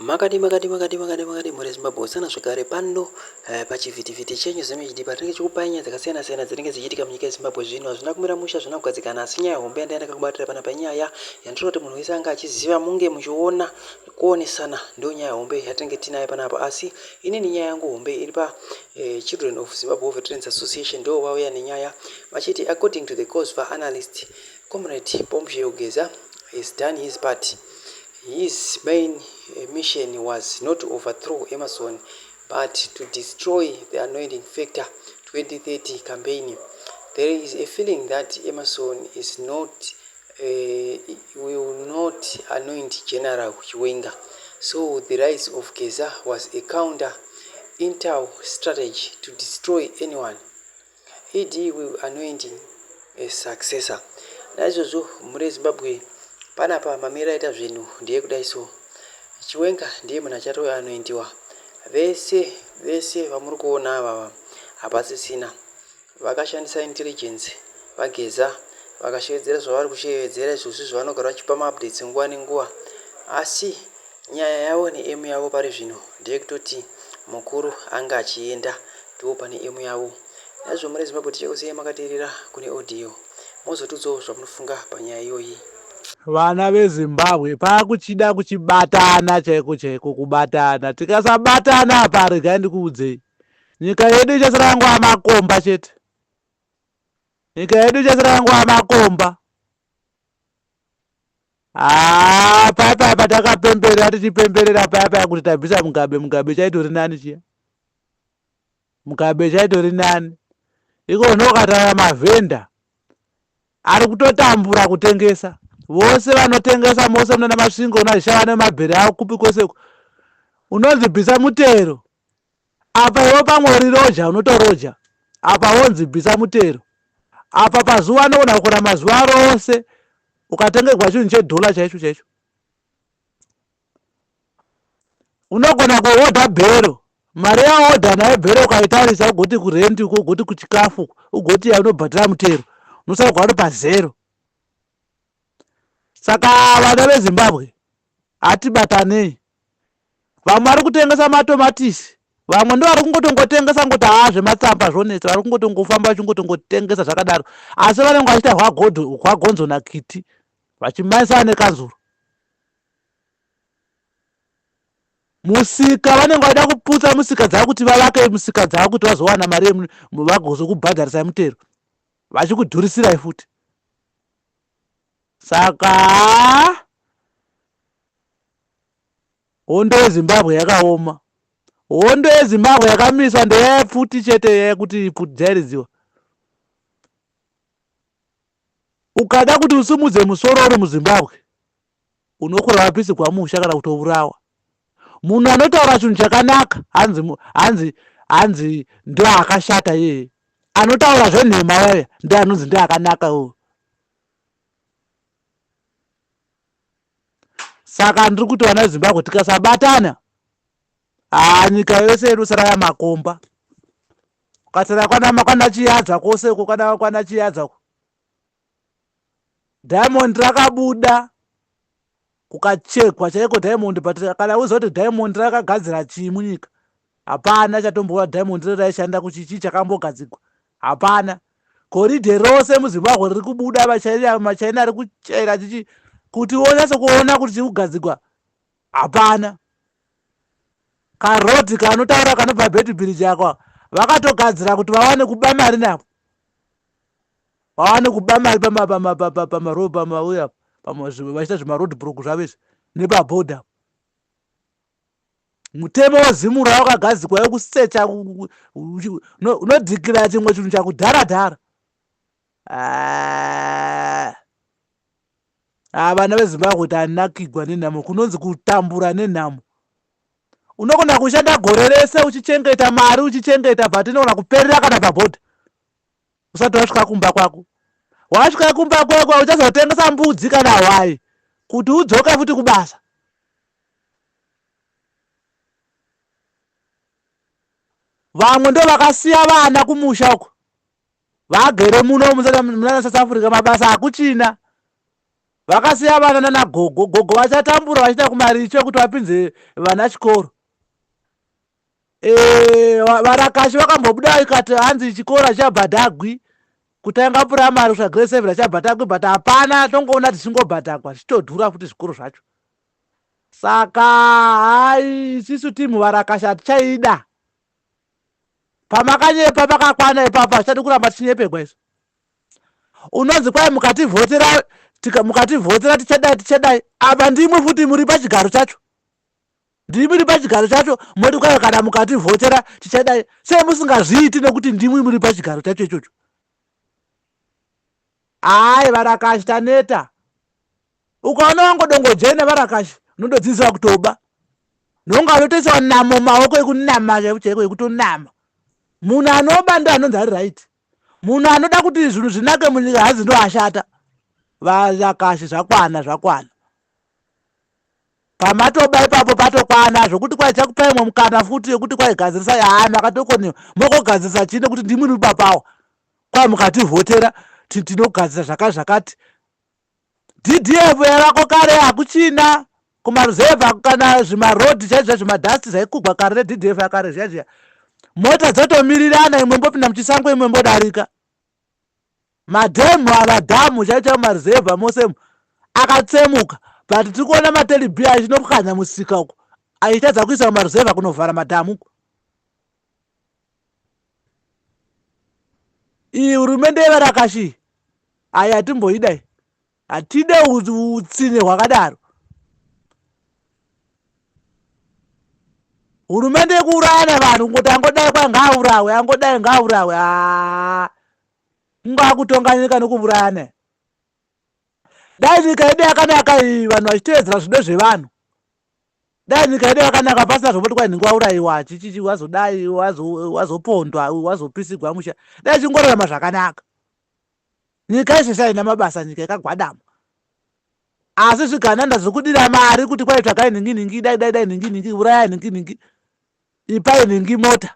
Makadi muri Zimbabwe sana zvekare pano pachivhitivhiti chenyu zimwe patinenge chikupanya dzakasiyana-siyana dzinenge dzichiitika munyika yeZimbabwe zvino hazvina kumira musha zvina kugadzikana asi nyaya hombe yandaenda kakubatira pana panyaya yandinoti munhu wese anga achiziva munge muchiona kuonesana ndo nyaya hombe yatinenge tinayo panapa asi inini nyaya yangu hombe iri pa Children of Zimbabwe Veterans Association ndo vauya nenyaya vachiti according to the cause for analyst Comrade Pompeo Geza has done his part. His main mission was not to overthrow Emerson, but to destroy the Anointing Factor 2030 campaign. There is a feeling that Emerson is not, will not anoint General Chiwenga. So the rise of Geza was a counter-intel strategy to destroy anyone. ED will anointing a successor. Naizvozvo muri Zimbabwe panapa mamira aita zvinhu ndiye kudai so Chiwenga ndiye munhu achatouya anoindiwa vese vamuri kuona ava hapasisina vakashandisa intelligence vageza vakashevedzera zvavari kushevedzera izvozvo zvavanogara vachipa maupdates nguva nenguva asi nyaya yavo neemu yavo pari zvino ndiye kutoti mukuru anga achienda ndipo pane emu yavo. Naizvo muri Zimbabwe tichekusiyai makateerera kune audio mozotudzawo zvamunofunga panyaya iyoyi. Vana veZimbabwe pakuchida kuchibatana chaiko kubatana. Tikasabatana apa regai ndikuudzei. Nyika yedu ichasarangwa makomba chete. Nyika yedu ichasarangwa makomba. Papa patakapemberera tichipemberera papa kuti tabvisa Mugabe chaitori nani chiya. Mugabe chaitori nani. Iko nokatara mavhenda ari kutotambura kutengesa. Vose vanotengesa mose muna masvingo unazishava nemabheri awo kupi kwose unonzibvisa mutero apa iwo pamwe uri roja unotoroja apa wonzibvisa mutero apa pazuva anogona kukora mazuva rose ukatengerwa chinhu chedhola chaicho unogona kuhodha bhero mari yahodha nayo bhero ukaitarisa ugoti kurendi uko ugoti kuchikafu ugoti yaunobhadhira mutero unosauka uri pazero. Saka vana veZimbabwe atibatanei. Vamwe vari kutengesa matomatisi, vamwe ndo vari kungotongotengesa ngoti zvematsamba zvonetsa, vari kungotongofamba vachingotongotengesa zvakadaro. Asi vanenge vachiita hwagonzo nakiti vachimaisana nekanzuru. Musika vanenge vachida kuputsa musika dzavo kuti vavake musika dzavo kuti vazowana mari vagozokubhadharisa mutero vachikudhurisirai futi. Saka hondo yeZimbabwe yakaoma. Hondo yeZimbabwe yakamiswa ndeyepfuti chete yekuti dzairiziwa. Ukada kuti usumudze musoro uri muZimbabwe unokura wapisi kwamusha kana kutourawa. Munhu anotaura chinhu chakanaka hanzi ndo akashata yeye. Anotaura zvenhema waya ndiye anonzi ndo akanaka uyu. Saka ndiri kuti vana veZimbabwe tikasabatana nyika yose inosara makomba. Ukasara kwana Chiyadza kwose uko kwana Chiyadza Diamond rakabuda kukachekwa chaiko Diamond kana uzoti Diamond rakagadzira chii munyika. Hapana chatombova Diamond raishanda kuchichi chakambogadzikwa. Hapana. Goridhe rose muZimbabwe riri kubuda machaina ari kuchera chichi kuti wonyase kuona kuti chikugadzikwa. Hapana. Karoti kanotaura kanobva Beti Bridge akwa vakatogadzira kuti vawane kuba mari napo. Vawane kuba mari pamaropa vachita zvimaroad block zvavizvi nepabhodha. Mutemo wezimura wakagadzikwa wekusecha unodhikira chimwe chinhu chakudhara. Vana veZimbabwe tanakigwa nenhamo kunonzi kutambura nenhamo. Unogona kushanda gore rese uchichengeta mari uchichengeta but inogona kuperera kana pabhodha. Usati wasvika kumba kwako. Wasvika kumba kwako uchazotengesa mbudzi kana hwai kuti udzoke futi kubasa. Vamwe ndo vakasiya vana kumusha uko. Vagere muno muna South Africa mabasa akuchina. vakasiya vana nagogo. Gogo vachatambura vachienda kumaricho kuti vapinze vana chikoro. Varakashi vakambobuda ikati hanzi chikora chabhadhagwi kutanga puramari kusvika grade 7 chabhadhagwi, but hapana, tongoona tichingobhadhagwa zvichitodhura futi zvikoro zvacho. Saka hai isisu timu varakashi hatichaida. Pamakanyepa pakakwana ipapa zvichadi kuramba tichinyepegwa isu. Unonzi kwai mukativhotera tichadai. Apa ndimwe futi muri pachigaro chacho. Ndimuri pachigaro chacho moti kwai kana mukativhotera tichadai. Sei musingazviiti nekuti ndimwe muri pachigaro chacho ichocho. Hai varakashi taneta. Ukaona wangodongojena varakashi unondodzidziswa kutoba. Nonga anotoiswa namo maoko ekunama chaiko ekutonama. Munhu anoba ndo anonzi ari right. Munhu anoda kuti zvinhu zvinake munyika hazi ndo ashata. Varakashi zvakwana. Pamatoba ipapo patokwana zvokuti kwai chakupai mwe mukana futi yekuti kwai gadzirisa makatokoni mokogadzirisa chine kuti ndimwe muri papawo. Kwai mukativhotera tinogadzira zvakati. DDF yavako kare hakuchina. Kumaruzevha kana zvimarodhi chaizvo zvimadhasti zvaikugwa kare neDDF yakare zviya. Mota dzotomirirana, imwe mbopinda muchisango imwe mbodarika. Madhamu chaicho kumaruzevha mose akatsemuka. But tiri kuona matelibhiya achinopwanya musika uko achitadza kuisa kumaruzevha kunovhara madhamu uko. Iyi hurumende yevarakashi hai hatimboidai. Hatide utsinye hwakadaro. Hurumende yekuuraya vanhu kungoti angodai kwa ngaurawe, angodai ngaurawe. Kunga kutonga nyika nekuurayana. Dai nyika yedu yakanaka iyi vanhu vachiteedzera zvido zvevanhu. Dai nyika yedu yakanaka pasina zvopoti kwai nhingi waurayiwa chichichi wazodai wazopondwa wazopisigwa musha. Dai chingorarama zvakanaka. Nyika yeshe ina mabasa, nyika yakagwadama. Asi zvigananda zvokudira mari kuti kwai tsvakai nhingi dai nhingi uraya nhingi ipai nhingi mota.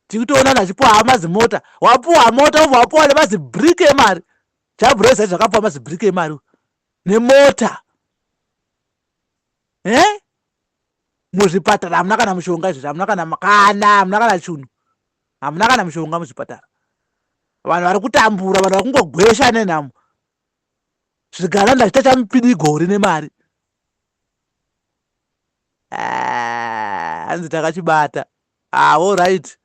Tikutoona nachipuwa hama mota. Wapuwa mota ubva wapuwa nemazi briki emari. Chabhureza zvakapuwa mazi briki emari nemota. Muzvipatara hamuna kana mushonga izvozvo, hamuna kana chunhu. Hamuna kana mushonga muzvipatara. Vanhu vari kutambura, vanhu vari kungogwesha nenhamo. Zvigananda zvitachamupidi gori nemari. Hanzi takachibata. All right.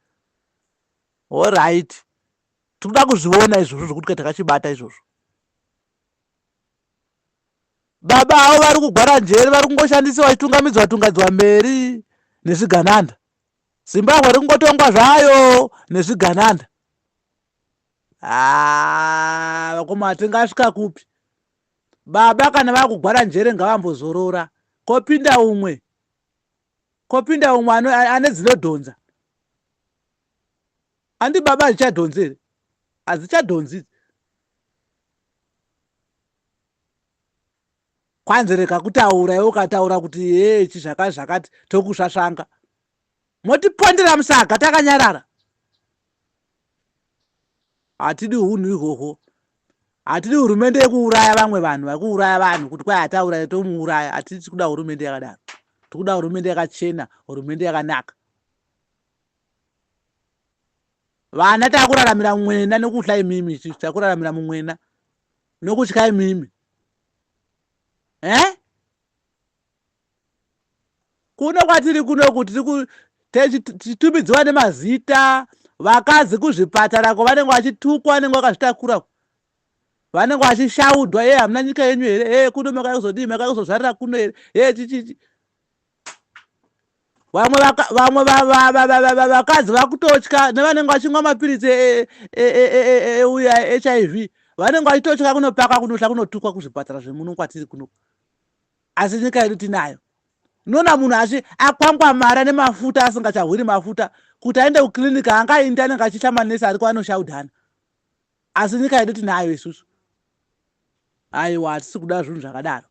Tikuda kuzviona izvozvo zvokuti takachibata izvozvo. Baba havo vari kugwara njere, vari kungoshandisiwa vachitungamidzwa mberi nezvigananda. Zimbabwe riri kungotongwa zvayo nezvigananda. Vakoma tingasvika kupi? Baba kana vakugwara njere ngavambozorora. Kopinda umwe ane dzinodhonza. Handi baba hazichadhonzere. Hazichadhonzi. Kwanzereka kutaura iwe ukataura kuti ichi zvakati tokusvasvanga. Motipondera musaga takanyarara. Hatidi hunhu ihwohwo. Hatidi hurumende yekuuraya vamwe vanhu, vakuuraya vanhu kuti kwai hatauraya tomuuraya. Hatidi kuda hurumende yakadaro. Tikuda hurumende yakachena, hurumende yakanaka. Vana takuraramira mumwena nokutya imimi, takuraramira mumwena nokutya imimi. Kuno kwatiri kuno kuti titumidziwa nemazita, vakazi kuzvipatara vanenge vachitukwa vanenge vakazvitakura. Vanenge vachishaudwa, hamuna nyika yenyu here, kuno makazodii, makazozvarira kuno here, chichichi. Vamwe vakadzi vakutotya nevanenge vachimwa mapiritsi euya HIV. Vanenge vachitotya kunopaka kunohla kunotukwa kuzvipatara zvemuno kwatiri kuno. Asi nyika yedu tinayo. Unoona munhu akwangwamara nemafuta asingachahwiri mafuta kuti aende kuklinika haangaindi anenge achitya manesi ariko anoshaudhana. Asi nyika yedu tinayo isusu. Aiwa, hatisi kuda zvinhu zvakadaro.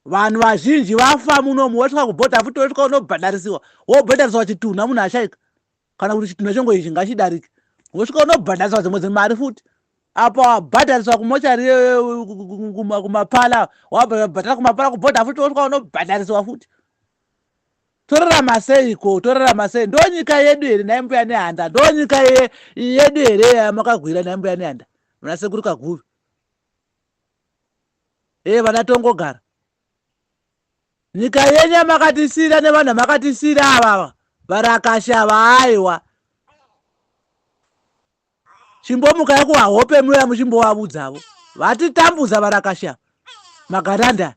Vanhu vazhinji vafa munomu, wosvika kubhodha futi wosvika unobhadharisiwa. Wobhadharisiwa chitunha munhu ashaika. Kana kuti chitunha chongo ichi ngachidarike. Wosvika unobhadharisiwa dzimwe mari futi. apo wabhadhariswa kumochari kumapala, wabhadhara kumapala kubhodha futi wosvika unobhadhariswa futi. Torarama seiko, torarama sei? Ndo nyika yedu here naye mbuya nehanda? Ndo nyika yedu here yamakagwira naye mbuya nehanda? Muna sekuru Kaguvi. Vana tongogara. Nyika yenyu yamakatisira nevanhu vamakatisira avava varakashava aiwa. Chimbomukai kuvahope muya muchimbovavudzavo. Vatitambudza varakashava. Magaranda.